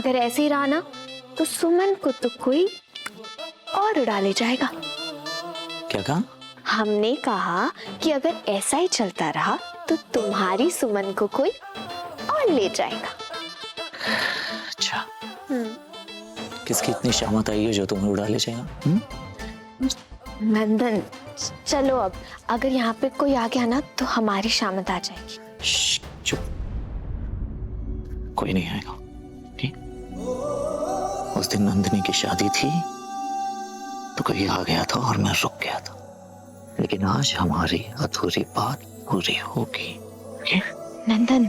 अगर ऐसे ही रहा ना तो सुमन को तो कोई और उड़ा ले जाएगा। क्या कहा? हमने कहा कि अगर ऐसा ही चलता रहा तो तुम्हारी सुमन को कोई और ले जाएगा। अच्छा, किसकी इतनी शामत आई है जो तुम्हें उड़ा ले जाएगा? नंदन चलो, अब अगर यहाँ पे कोई आ गया ना तो हमारी शामत आ जाएगी। चुप, कोई नहीं आएगा। ठीक, उस दिन नंदिनी की शादी थी तो कोई आ गया था और मैं रुक गया था, लेकिन आज हमारी अधूरी बात पूरी होगी। नंदन।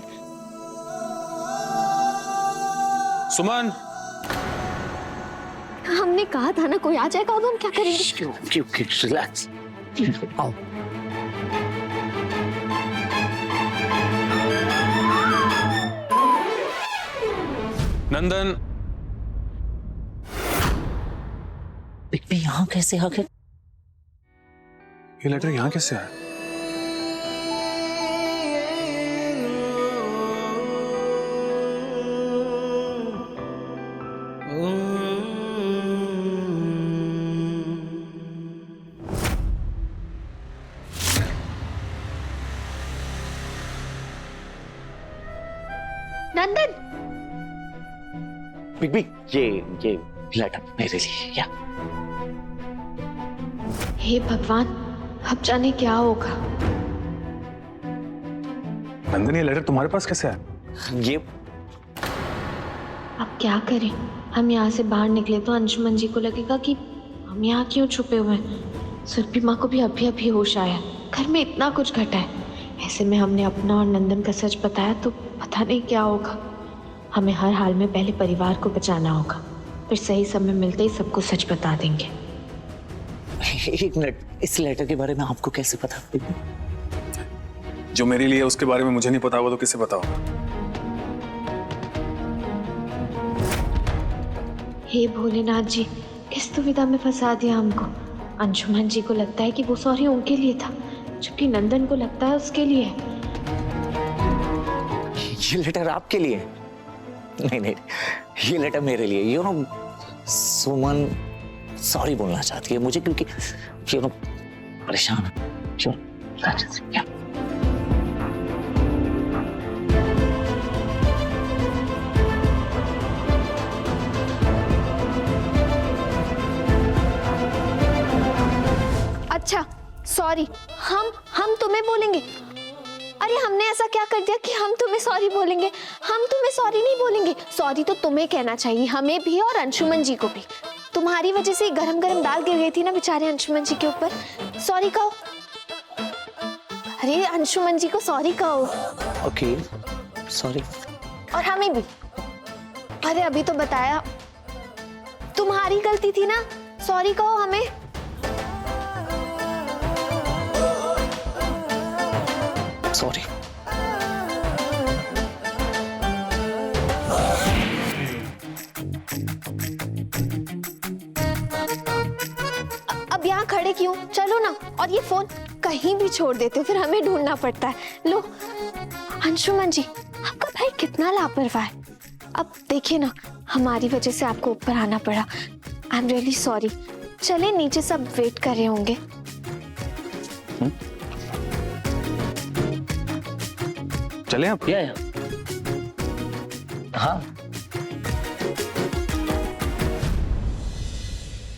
सुमन, हमने कहा था ना कोई आ जाएगा, अब हम क्या करेंगे? रिलैक्स, आओ। नंदन, यहाँ कैसे आ गए? ये लेटर यहाँ कैसे आया? नंदन, बिग बिग, ये लेटर मेरे लिए। या हे भगवान, अब जाने क्या होगा। नंदन, ये लेटर तुम्हारे पास कैसे आया? ये अब क्या करें? हम यहाँ से बाहर निकले तो अंशुमन जी को लगेगा कि हम यहाँ क्यों छुपे हुए हैं। सुरभि माँ को भी अभी अभी होश आया, घर में इतना कुछ घटा है। ऐसे में हमने अपना और नंदन का सच बताया तो पता नहीं क्या होगा। हमें हर हाल में पहले परिवार को बचाना होगा, फिर सही समय मिलते ही सबको सच बता देंगे। एक मिनट, इस लेटर के बारे में आपको कैसे पता? जो मेरे लिए उसके बारे में मुझे नहीं पता, वो तो किसे पता होगा? हे भोलेनाथ जी, किस दुविधा में फंसा दिया हमको। अंशुमन जी को लगता है कि वो सॉरी उनके लिए था, जबकि नंदन को लगता है उसके लिए। ये लेटर आपके लिए? नहीं नहीं, ये लेटर मेरे लिए। यू नो, सुमन सॉरी बोलना चाहती है मुझे, क्योंकि यू नो परेशान है। अच्छा सॉरी, हम तुम्हें बोलेंगे? अरे हमने ऐसा क्या कर दिया कि हम तुम्हें सॉरी बोलेंगे? हम तुम्हें सॉरी नहीं बोलेंगे। सॉरी तो तुम्हें कहना चाहिए, हमें भी और अंशुमन जी को भी। तुम्हारी वजह से गरम गरम दाल गिर गई थी ना बेचारे अंशुमन जी के ऊपर। सॉरी कहो। अरे अंशुमन जी को सॉरी कहो। Okay, sorry. और हमें भी। अरे अभी तो बताया, तुम्हारी गलती थी ना, सॉरी कहो हमें। सॉरी। अब यहाँ खड़े क्यों? चलो ना। और ये फोन कहीं भी छोड़ देते हो, फिर हमें ढूंढना पड़ता है। लो अंशुमन जी, आपका भाई कितना लापरवाह है। अब देखिए ना, हमारी वजह से आपको ऊपर आना पड़ा। I am really sorry. चले नीचे, सब वेट कर रहे होंगे। चले आप? या हाँ।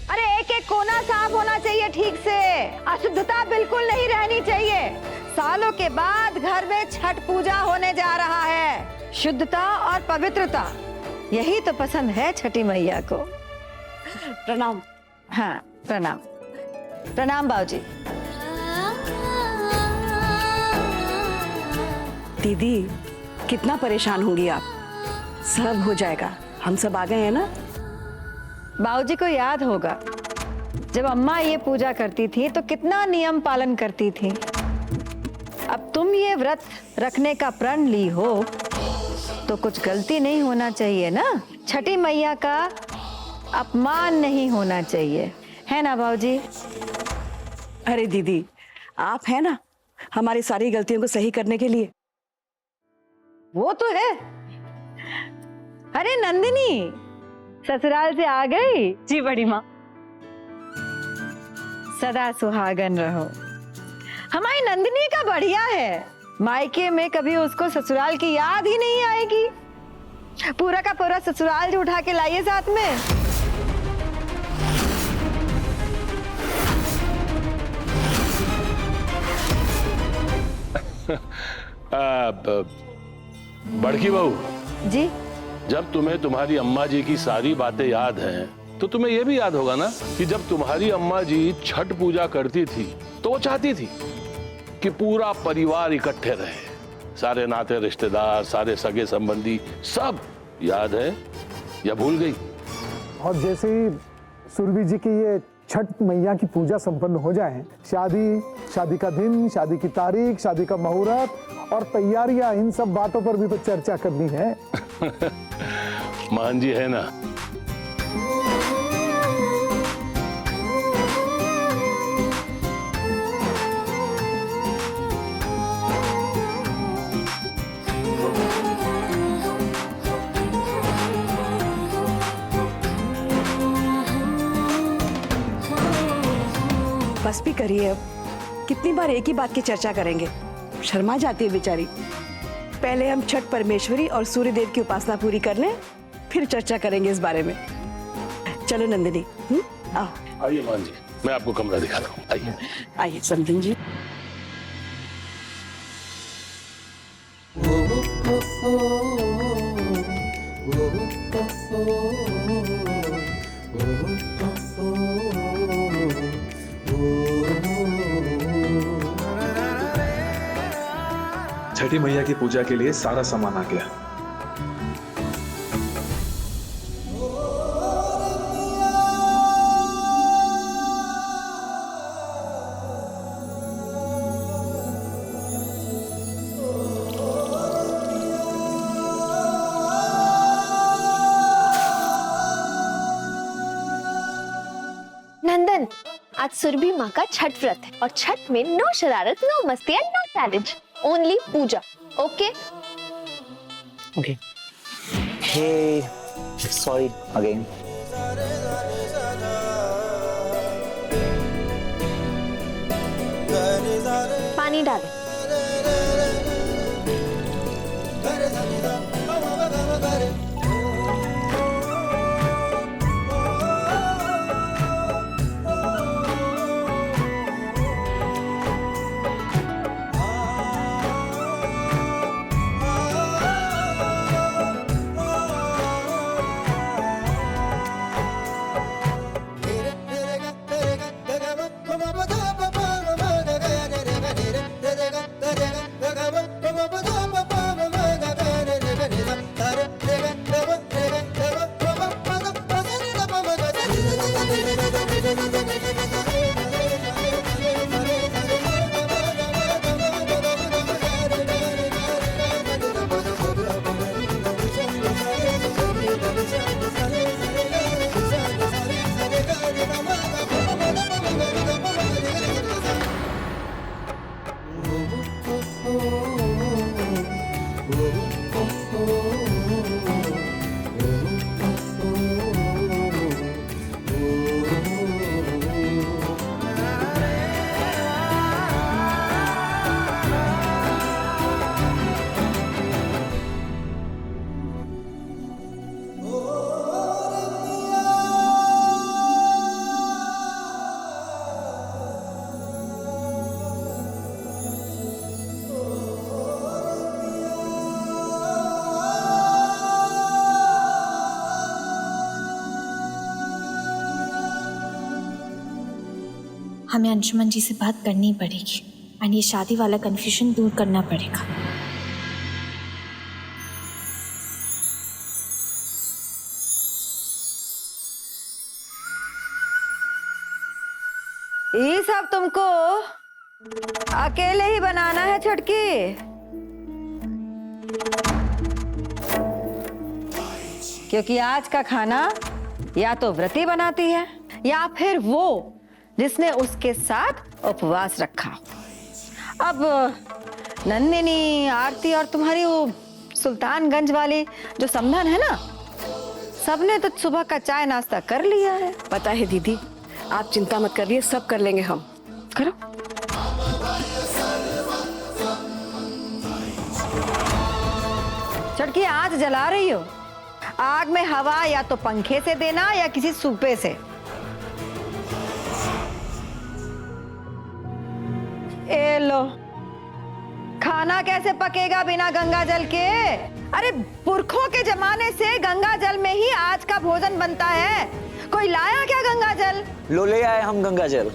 अरे एक एक कोना साफ होना चाहिए ठीक से, अशुद्धता बिल्कुल नहीं रहनी चाहिए। सालों के बाद घर में छठ पूजा होने जा रहा है। शुद्धता और पवित्रता, यही तो पसंद है छठी मैया को। प्रणाम। हाँ प्रणाम। प्रणाम बाबूजी। दीदी कितना परेशान होंगी आप। सब हो जाएगा, हम सब आ गए हैं ना। बाबूजी को याद होगा जब अम्मा ये पूजा करती थी तो कितना नियम पालन करती थी। अब तुम ये व्रत रखने का प्रण ली हो तो कुछ गलती नहीं होना चाहिए ना। छठी मैया का अपमान नहीं होना चाहिए, है ना बाबूजी? अरे दीदी, आप है ना हमारी सारी गलतियों को सही करने के लिए। वो तो है। अरे नंदिनी, ससुराल से आ गई? जी बड़ी माँ। सदा सुहागन रहो। हमारी नंदिनी का बढ़िया है, मायके में कभी उसको ससुराल की याद ही नहीं आएगी। पूरा का पूरा ससुराल जो उठा के लाइए साथ में। बड़की बहू जी, जब तुम्हें तुम्हारी अम्मा जी की सारी बातें याद हैं तो तुम्हें यह भी याद होगा ना कि जब तुम्हारी अम्मा जी छठ पूजा करती थी तो वो चाहती थी कि पूरा परिवार इकट्ठे रहे, सारे नाते रिश्तेदार, सारे सगे संबंधी, सब याद है या भूल गई? और जैसे ही सुरभि जी की ये छठ मैया की पूजा संपन्न हो जाए, शादी का दिन, शादी की तारीख, शादी का मुहूर्त और तैयारियां, इन सब बातों पर भी तो चर्चा करनी है। मान जी है ना। बस भी करिए अब, कितनी बार एक ही बात की चर्चा करेंगे, शर्मा जाती है बेचारी। पहले हम छठ परमेश्वरी और सूर्य देव की उपासना पूरी कर लें, फिर चर्चा करेंगे इस बारे में। चलो नंदिनी, आओ। आइए मान जी, मैं आपको कमरा दिखा रहा हूँ, आइए। आइए समधिन जी। छठी मैया की पूजा के लिए सारा सामान आ गया। नंदन, आज सुरभि माँ का छठ व्रत है और छठ में नो शरारत, नो मस्ती and no challenge, only puja. Okay? Okay. Hey, sorry again. पानी डालें। हमें अंशुमन जी से बात करनी पड़ेगी और ये शादी वाला कंफ्यूजन दूर करना पड़ेगा। ये सब तुमको अकेले ही बनाना है छुटकी? क्योंकि आज का खाना या तो व्रती बनाती है या फिर वो जिसने उसके साथ उपवास रखा। अब नंदिनी, आरती और तुम्हारी वो सुल्तानगंज वाली जो समधन है ना, सबने तो सुबह का चाय नाश्ता कर लिया है। पता है दीदी, आप चिंता मत करिए, सब कर लेंगे हम। करो। चटकी आग जला रही हो, आग में हवा या तो पंखे से देना या किसी सूपे से। ए लो, खाना कैसे पकेगा बिना गंगा जल के? अरे पुरखों के जमाने से गंगा जल में ही आज का भोजन बनता है। कोई लाया क्या गंगा जल? लो ले आए हम गंगा जल।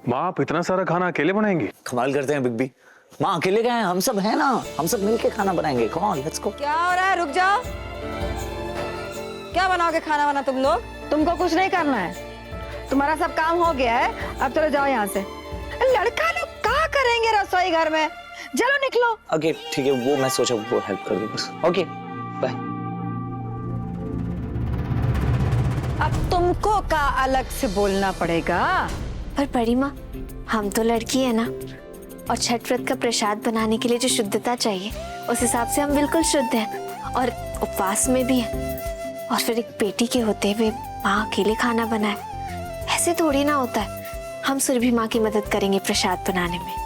माँ, आप इतना सारा खाना अकेले बनाएंगे? कमाल करते हैं बिग बी। माँ अकेले गए हैं, हम सब हैं ना, हम सब मिलके खाना बनाएंगे। Come on, let's go. क्या हो रहा है? रुक जाओ। क्या बनाओगे खाना वाना तुम लोग? तुमको कुछ नहीं करना है, तुम्हारा सब काम हो गया है। अब चलो जाओ यहाँ से। लड़का लोग क्या करेंगे रसोई घर में? चलो निकलो। ओके ठीक है, वो मैं सोचा वो हेल्प कर दूं बस। Okay bye. अब तुमको का अलग से बोलना पड़ेगा। पर बड़ी माँ, हम तो लड़की है ना, और छठ व्रत का प्रसाद बनाने के लिए जो शुद्धता चाहिए उस हिसाब से हम बिल्कुल शुद्ध हैं और उपवास में भी हैं। और फिर एक बेटी के होते हुए माँ अकेले खाना बनाए, ऐसे थोड़ी ना होता है। हम सुरभि माँ की मदद करेंगे प्रसाद बनाने में।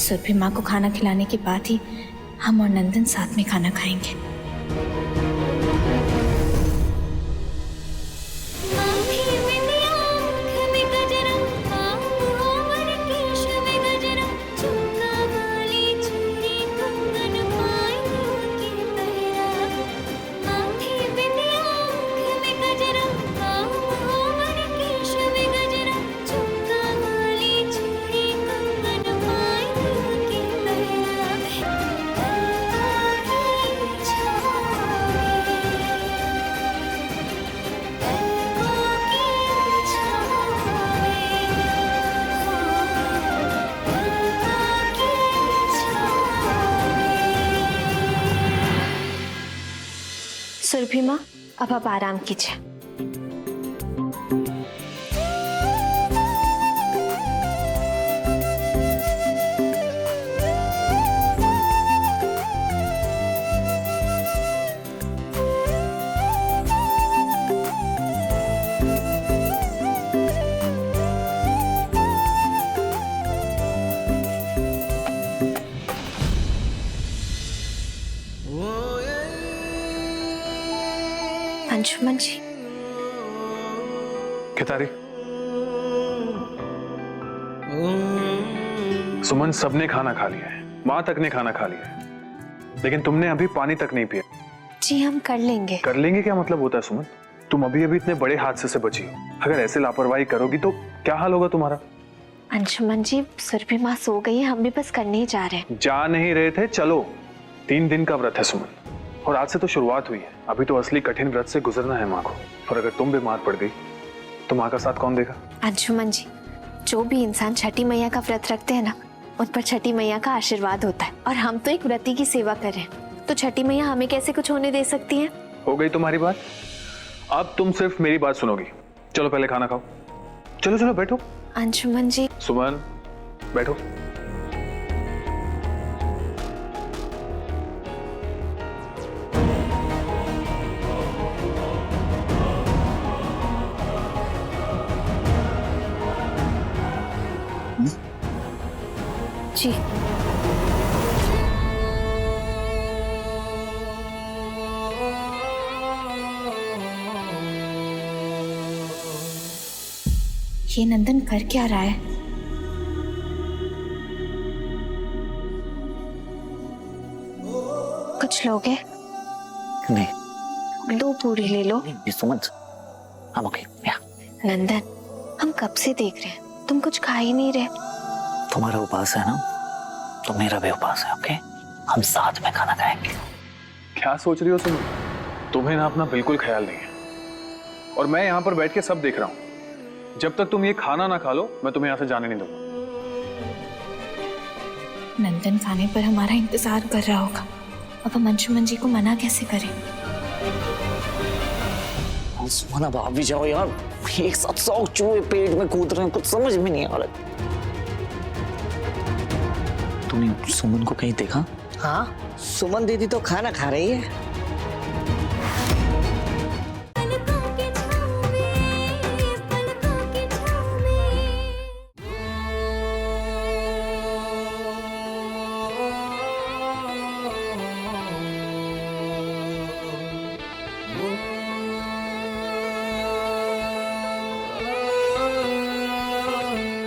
सुरभि माँ को खाना खिलाने के बाद ही हम और नंदन साथ में खाना खाएंगे। सुरभि माँ, अब आप आराम कीजिए। अंशुमन जी, खितारी, सुमन, सबने खाना खा लिया है, माँ तक ने खाना खा लिया है, लेकिन तुमने अभी पानी तक नहीं पिया। जी हम कर लेंगे। कर लेंगे क्या मतलब होता है सुमन? तुम अभी अभी इतने बड़े हादसे से बची हो, अगर ऐसे लापरवाही करोगी तो क्या हाल होगा तुम्हारा? अंशुमन जी, सुरभि माँ सो गई है, हम भी बस करने ही जा रहे हैं। जा नहीं रहे थे? चलो, 3 दिन का व्रत है सुमन, और आज से तो शुरुआत हुई है। अभी तो असली कठिन व्रत से गुजरना है माँ को, और अगर तुम बीमार पड़ गई तो माँ का साथ कौन देगा? अंशुमन जी, जो भी इंसान छठी मैया का व्रत रखते हैं ना, उन पर छठी मैया का आशीर्वाद होता है, और हम तो एक व्रती की सेवा कर रहे हैं, तो छठी मैया हमें कैसे कुछ होने दे सकती है? हो गई तुम्हारी बात, अब तुम सिर्फ मेरी बात सुनोगी। चलो पहले खाना खाओ, चलो चलो बैठो। अंशुमन जी। सुमन, बैठो। जी। ये नंदन कर क्या रहा है? कुछ लोगे? नहीं। 2 पूरी ले लो। सुमन, हम ओके। नंदन, हम कब से देख रहे हैं, तुम कुछ खा ही नहीं रहे। तुम्हारा उपास है ना, तो मेरा भी उपास है। ओके, हम साथ में खाना खाएंगे। क्या सोच रही हो सुमन? तुम्हें ना अपना बिल्कुल ख्याल नहीं है, और मैं यहाँ पर बैठ के सब देख रहा हूँ। जब तक तुम ये खाना ना खा लो, मैं तुम्हें यहाँ से जाने नहीं दूंगा। नंदन खाने पर हमारा इंतजार कर रहा होगा, अब हम अंशुमन जी को मना कैसे करें? सुमन, अब आप भी जाओ यार, एक साथ 100 चूहे पेट में कूद रहे हैं, कुछ समझ में नहीं आ रहा। तूने सुमन को कहीं देखा? हाँ, सुमन दीदी तो खाना खा रही है।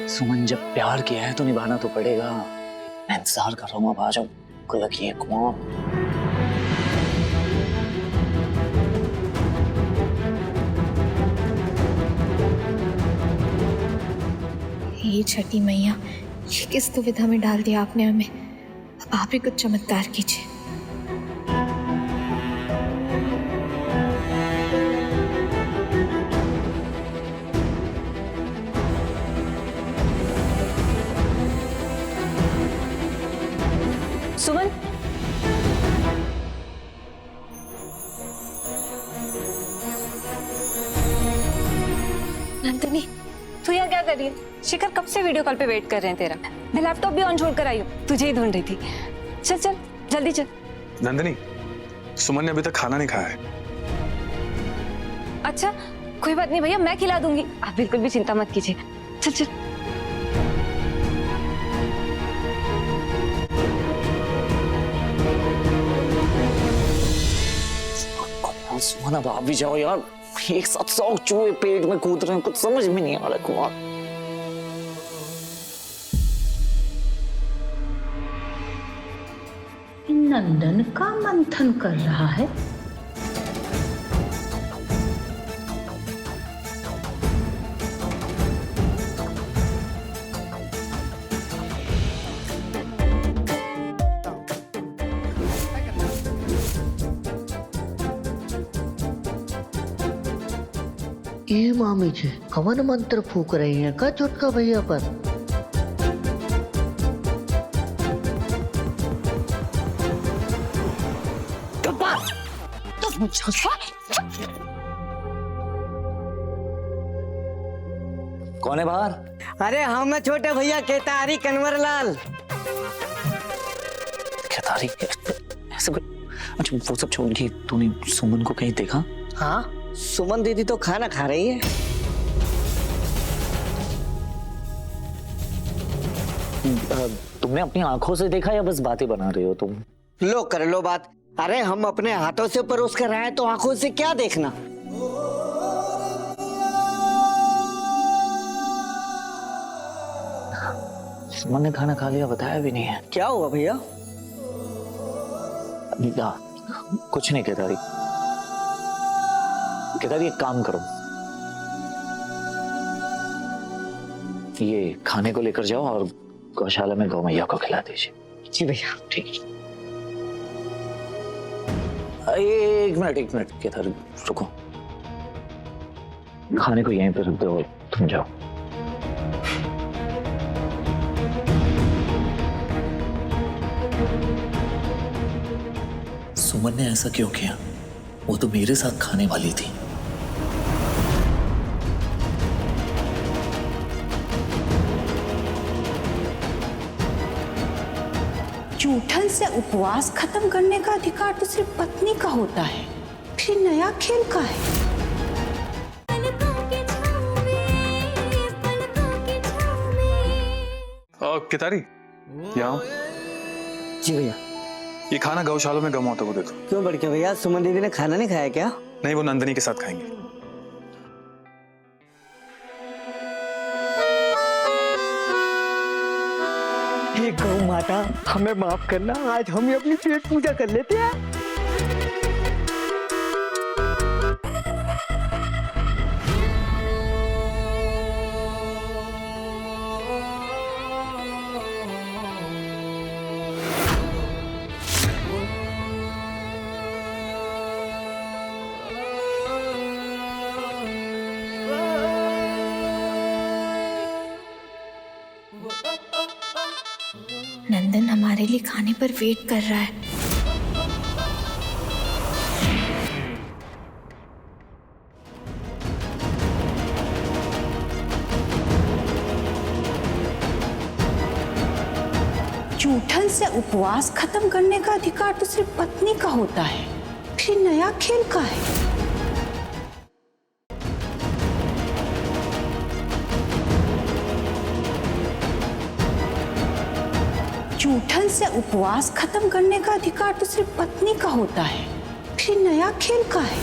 सुमन, जब प्यार किया है तो निभाना तो पड़ेगा। मैं इंतजार कर रहा हूँ, अब आ जाओ। गुड लक, ये कौन? ये छठी मैया, ये किस दुविधा में डाल दिया आपने हमें। अब आप ही कुछ चमत्कार कीजिए। सुमन, नंदिनी, तू यहाँ क्या कर रही है? शिखर कब से वीडियो कॉल पे वेट कर रहे हैं तेरा। मैं लैपटॉप भी ऑन छोड़ कर आई हूँ, तुझे ही ढूंढ रही थी। चल चल जल्दी चल। नंदिनी, सुमन ने अभी तक खाना नहीं खाया है। अच्छा, कोई बात नहीं भैया, मैं खिला दूंगी, आप बिल्कुल भी चिंता मत कीजिए। चल चल। सुमन, अब आप भी जाओ यार, एक साथ 100 चूहे पेट में कूद रहे हैं, कुछ समझ में नहीं आ रहा। कौन? नंदन का मंथन कर रहा है। ये मामी जी हवन मंत्र फूक रही हैं का चुटका भैया पर? कौन है बाहर? अरे हम छोटे भैया केतारी कन्वरलाल। केतारी? ऐसा कोई? अच्छा वो सब छोड़ के तूने सुमन को कहीं देखा? हाँ, सुमन दीदी तो खाना खा रही है। तुमने अपनी आंखों से देखा या बस बातें बना रहे हो तुम? लो कर लो बात। अरे हम अपने हाथों से परोस कर आए तो आंखों से क्या देखना। सुमन ने खाना खा लिया, बताया भी नहीं है। क्या हुआ भैया? कुछ नहीं केतारी। केतारी एक काम करो, ये खाने को लेकर जाओ और गौशाला में गौ मैया को खिला दीजिए। जी भैया। ठीक। एक मिनट केतारी रुको, खाने को यहीं पे रख दो और तुम जाओ। सुमन ने ऐसा क्यों किया? वो तो मेरे साथ खाने वाली थी। जूठन से उपवास खत्म करने का अधिकार तो सिर्फ पत्नी का होता है, फिर नया खेल का है। केतारी, यहाँ जी भैया। ये खाना गौशाला में गौ-माता को दे दो। क्यों बड़के भैया, सुमन दीदी ने खाना नहीं खाया क्या? नहीं, वो नंदिनी के साथ खाएंगे। हे गौ माता, हमें माफ करना, आज हम ही अपनी पेट पूजा कर लेते हैं। नंदन हमारे लिए खाने पर वेट कर रहा है। जूठन से उपवास खत्म करने का अधिकार तो सिर्फ पत्नी का होता है, फिर नया खेल का है। जूठन से उपवास खत्म करने का अधिकार तो सिर्फ पत्नी का होता है, फिर नया खेल का है।